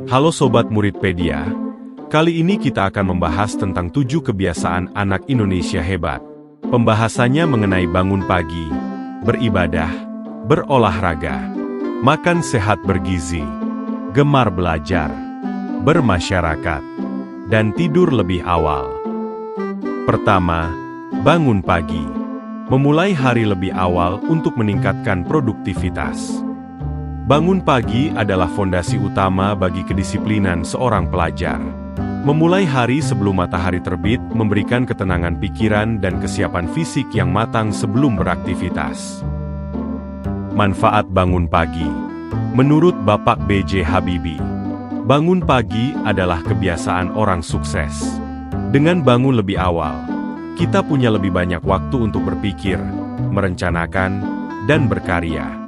Halo Sobat Muridpedia, kali ini kita akan membahas tentang 7 kebiasaan anak Indonesia hebat. Pembahasannya mengenai bangun pagi, beribadah, berolahraga, makan sehat bergizi, gemar belajar, bermasyarakat, dan tidur lebih awal. Pertama, bangun pagi. Memulai hari lebih awal untuk meningkatkan produktivitas. Bangun pagi adalah fondasi utama bagi kedisiplinan seorang pelajar. Memulai hari sebelum matahari terbit memberikan ketenangan pikiran dan kesiapan fisik yang matang sebelum beraktivitas. Manfaat bangun pagi. Menurut Bapak B.J. Habibie, bangun pagi adalah kebiasaan orang sukses. Dengan bangun lebih awal, kita punya lebih banyak waktu untuk berpikir, merencanakan, dan berkarya.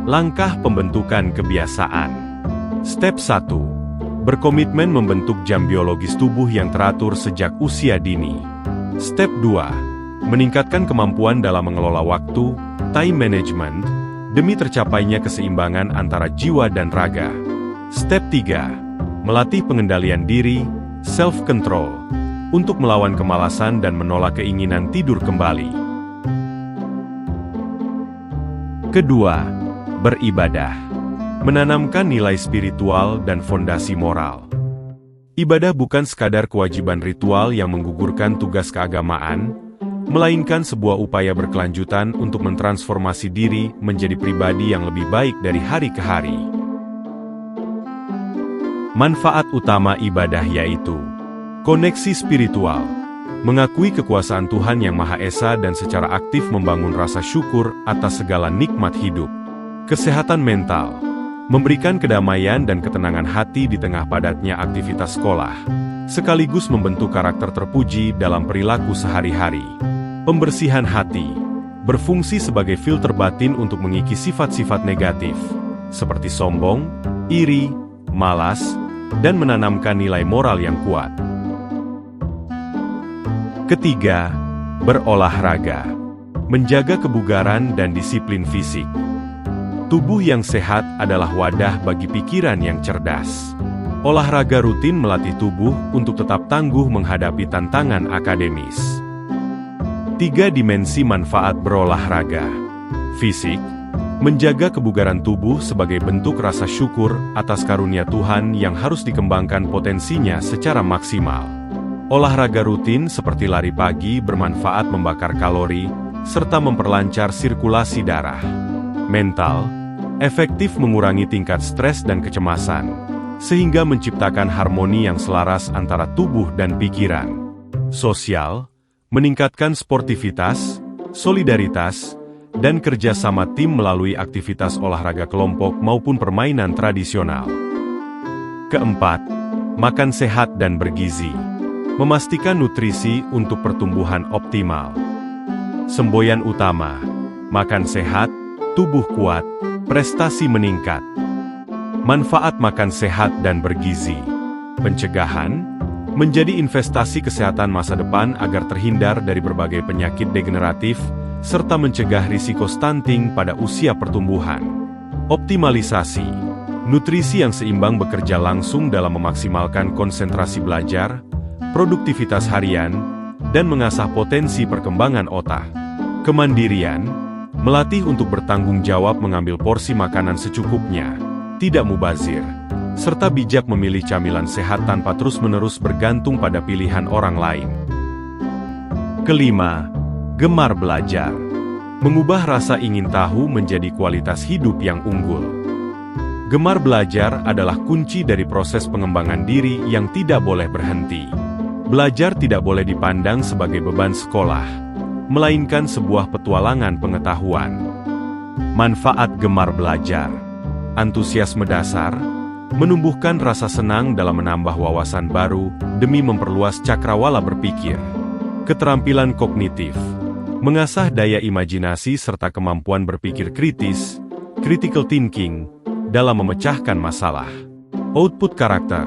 Langkah pembentukan kebiasaan. Step 1. Berkomitmen membentuk jam biologis tubuh yang teratur sejak usia dini. Step 2. Meningkatkan kemampuan dalam mengelola waktu, time management, demi tercapainya keseimbangan antara jiwa dan raga. Step 3. Melatih pengendalian diri, self-control, untuk melawan kemalasan dan menolak keinginan tidur kembali. Kedua, beribadah. Menanamkan nilai spiritual dan fondasi moral. Ibadah bukan sekadar kewajiban ritual yang menggugurkan tugas keagamaan, melainkan sebuah upaya berkelanjutan untuk mentransformasi diri menjadi pribadi yang lebih baik dari hari ke hari. Manfaat utama ibadah yaitu koneksi spiritual, mengakui kekuasaan Tuhan Yang Maha Esa dan secara aktif membangun rasa syukur atas segala nikmat hidup. Kesehatan mental, memberikan kedamaian dan ketenangan hati di tengah padatnya aktivitas sekolah, sekaligus membentuk karakter terpuji dalam perilaku sehari-hari. Pembersihan hati, berfungsi sebagai filter batin untuk mengikis sifat-sifat negatif, seperti sombong, iri, malas, dan menanamkan nilai moral yang kuat. Ketiga, berolahraga, menjaga kebugaran dan disiplin fisik. Tubuh yang sehat adalah wadah bagi pikiran yang cerdas. Olahraga rutin melatih tubuh untuk tetap tangguh menghadapi tantangan akademis. 3 dimensi manfaat berolahraga. Fisik, menjaga kebugaran tubuh sebagai bentuk rasa syukur atas karunia Tuhan yang harus dikembangkan potensinya secara maksimal. Olahraga rutin seperti lari pagi bermanfaat membakar kalori, serta memperlancar sirkulasi darah. Mental, efektif mengurangi tingkat stres dan kecemasan, sehingga menciptakan harmoni yang selaras antara tubuh dan pikiran. Sosial, meningkatkan sportivitas, solidaritas, dan kerjasama tim melalui aktivitas olahraga kelompok maupun permainan tradisional. Keempat, makan sehat dan bergizi. Memastikan nutrisi untuk pertumbuhan optimal. Semboyan utama, makan sehat, tubuh kuat, prestasi meningkat. Manfaat makan sehat dan bergizi. Pencegahan, menjadi investasi kesehatan masa depan agar terhindar dari berbagai penyakit degeneratif, serta mencegah risiko stunting pada usia pertumbuhan. Optimalisasi, nutrisi yang seimbang bekerja langsung dalam memaksimalkan konsentrasi belajar, produktivitas harian, dan mengasah potensi perkembangan otak. Kemandirian, melatih untuk bertanggung jawab mengambil porsi makanan secukupnya, tidak mubazir, serta bijak memilih camilan sehat tanpa terus-menerus bergantung pada pilihan orang lain. Kelima, gemar belajar. Mengubah rasa ingin tahu menjadi kualitas hidup yang unggul. Gemar belajar adalah kunci dari proses pengembangan diri yang tidak boleh berhenti. Belajar tidak boleh dipandang sebagai beban sekolah, melainkan sebuah petualangan pengetahuan. Manfaat gemar belajar. Antusiasme dasar, menumbuhkan rasa senang dalam menambah wawasan baru demi memperluas cakrawala berpikir. Keterampilan kognitif, mengasah daya imajinasi serta kemampuan berpikir kritis, critical thinking, dalam memecahkan masalah. Output karakter,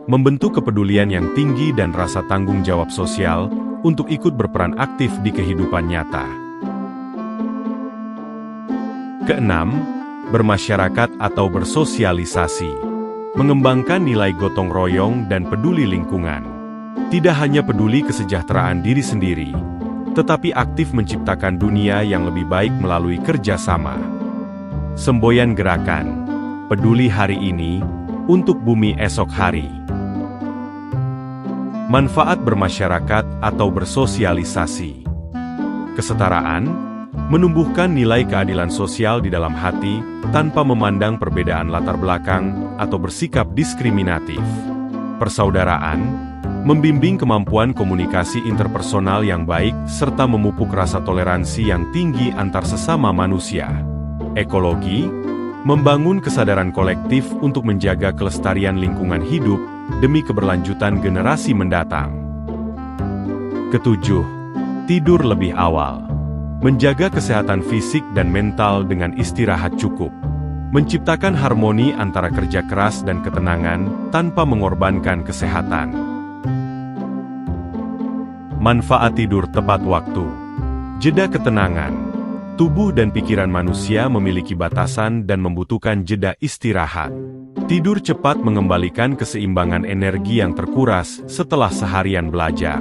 membentuk kepedulian yang tinggi dan rasa tanggung jawab sosial untuk ikut berperan aktif di kehidupan nyata. Keenam, bermasyarakat atau bersosialisasi. mengembangkan nilai gotong royong dan peduli lingkungan. Tidak hanya peduli kesejahteraan diri sendiri, tetapi aktif menciptakan dunia yang lebih baik melalui kerjasama. Semboyan gerakan, peduli hari ini, untuk bumi esok hari. Manfaat bermasyarakat atau bersosialisasi. Kesetaraan, menumbuhkan nilai keadilan sosial di dalam hati tanpa memandang perbedaan latar belakang atau bersikap diskriminatif. Persaudaraan, membimbing kemampuan komunikasi interpersonal yang baik serta memupuk rasa toleransi yang tinggi antar sesama manusia. Ekologi, membangun kesadaran kolektif untuk menjaga kelestarian lingkungan hidup demi keberlanjutan generasi mendatang. Ketujuh, tidur lebih awal. Menjaga kesehatan fisik dan mental dengan istirahat cukup. Menciptakan harmoni antara kerja keras dan ketenangan tanpa mengorbankan kesehatan. Manfaat tidur tepat waktu. Jeda ketenangan. Tubuh dan pikiran manusia memiliki batasan dan membutuhkan jeda istirahat. Tidur cepat mengembalikan keseimbangan energi yang terkuras setelah seharian belajar.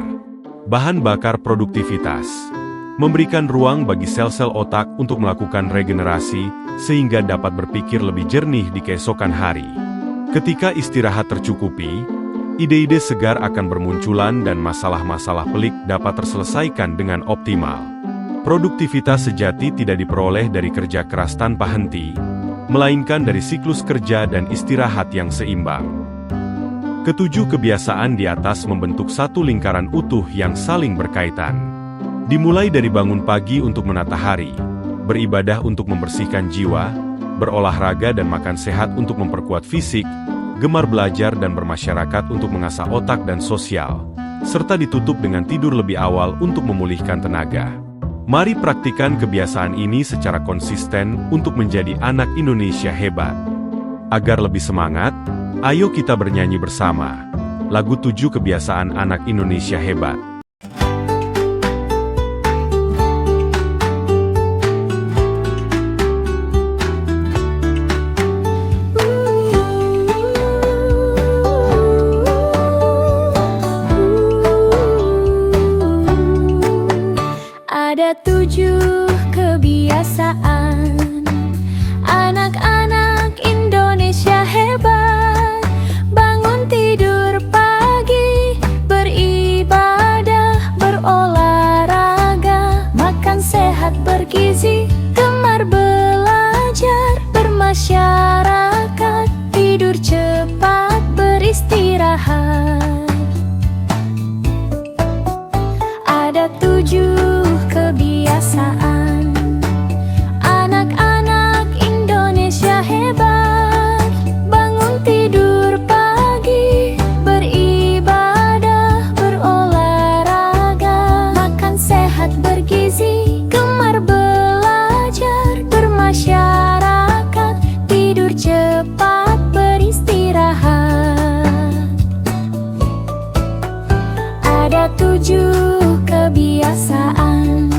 Bahan bakar produktivitas. Memberikan ruang bagi sel-sel otak untuk melakukan regenerasi, sehingga dapat berpikir lebih jernih di keesokan hari. Ketika istirahat tercukupi, ide-ide segar akan bermunculan dan masalah-masalah pelik dapat terselesaikan dengan optimal. Produktivitas sejati tidak diperoleh dari kerja keras tanpa henti, melainkan dari siklus kerja dan istirahat yang seimbang. Ketujuh kebiasaan di atas membentuk satu lingkaran utuh yang saling berkaitan. Dimulai dari bangun pagi untuk menata hari, beribadah untuk membersihkan jiwa, berolahraga dan makan sehat untuk memperkuat fisik, gemar belajar dan bermasyarakat untuk mengasah otak dan sosial, serta ditutup dengan tidur lebih awal untuk memulihkan tenaga. Mari praktikan kebiasaan ini secara konsisten untuk menjadi anak Indonesia hebat. Agar lebih semangat, ayo kita bernyanyi bersama. Lagu 7 Kebiasaan Anak Indonesia Hebat. Ada 7 kebiasaan anak-anak Indonesia hebat. Bangun tidur pagi, beribadah, berolahraga, makan sehat bergizi, gemar belajar, bermasyarakat, tidur cepat, beristirahat. Ada 7 kebiasaan anak-anak Indonesia hebat. Bangun tidur pagi, beribadah, berolahraga, makan sehat bergizi, gemar belajar, bermasyarakat, tidur cepat, beristirahat. Ada 7 kebiasaan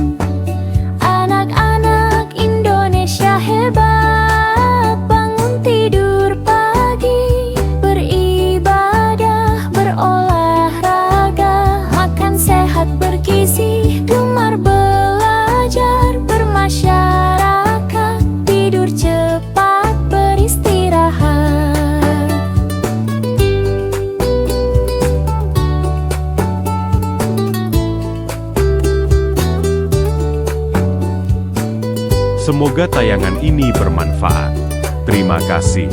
anak-anak Indonesia hebat. Bangun tidur pagi, beribadah, berolahraga, makan sehat bergizi, gemar belajar, bermasyarakat, tidur cepat, beristirahat. Semoga tayangan ini bermanfaat. Terima kasih.